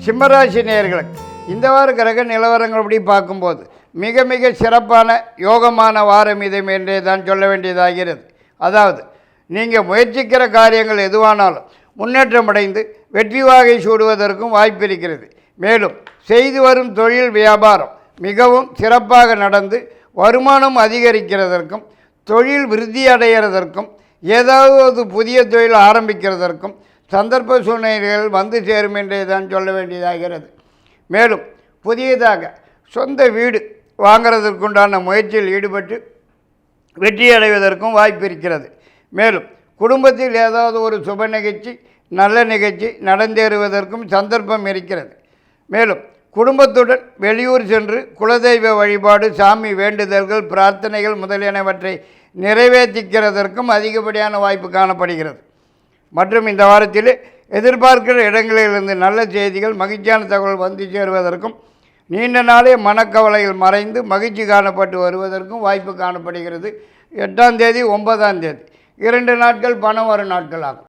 சிம்மராசி நேயர்களுக்கு இந்த வார கிரக நிலவரங்கள் அப்படி பார்க்கும்போது மிக மிக சிறப்பான யோகமான வாரம் இது என்றே தான் சொல்ல வேண்டியதாகிறது. அதாவது நீங்கள் முயற்சிக்கிற காரியங்கள் எதுவானாலும் முன்னேற்றம் அடைந்து வெற்றி வாகை சூடுவதற்கும் வாய்ப்பு இருக்கிறது. மேலும் செய்து வரும் தொழில் வியாபாரம் மிகவும் சிறப்பாக நடந்து வருமானம் அதிகரிக்கிறதற்கும் தொழில் விருத்தி அடைகிறதற்கும் ஏதாவது புதிய தொழில் ஆரம்பிக்கிறதற்கும் சந்தர்ப்ப சூழ்நிலைகள் வந்து சேரும் என்றே தான் சொல்ல வேண்டியதாகிறது. மேலும் புதியதாக சொந்த வீடு வாங்கிறதற்குண்டான முயற்சியில் ஈடுபட்டு வெற்றி அடைவதற்கும் வாய்ப்பு இருக்கிறது. மேலும் குடும்பத்தில் ஏதாவது ஒரு சுப நிகழ்ச்சி நல்ல நிகழ்ச்சி நடந்தேறுவதற்கும் சந்தர்ப்பம் இருக்கிறது. மேலும் குடும்பத்துடன் வெளியூர் சென்று குலதெய்வ வழிபாடு சாமி வேண்டுதல்கள் பிரார்த்தனைகள் முதலியனவற்றை நிறைவேற்றிக்கிறதற்கும் அதிகப்படியான வாய்ப்பு காணப்படுகிறது. மற்றும் இந்த வாரத்தில் எதிர்பார்க்கிற இடங்களிலிருந்து நல்ல செய்திகள் மகிழ்ச்சியான தகவல் வந்து சேருவதற்கும் நீண்ட நாளே மனக்கவலைகள் மறைந்து மகிழ்ச்சி காணப்பட்டு வருவதற்கும் வாய்ப்பு காணப்படுகிறது. 8ஆம் தேதி 9ஆம் தேதி 2 நாட்கள் பணம் வரும் நாட்கள் ஆகும்.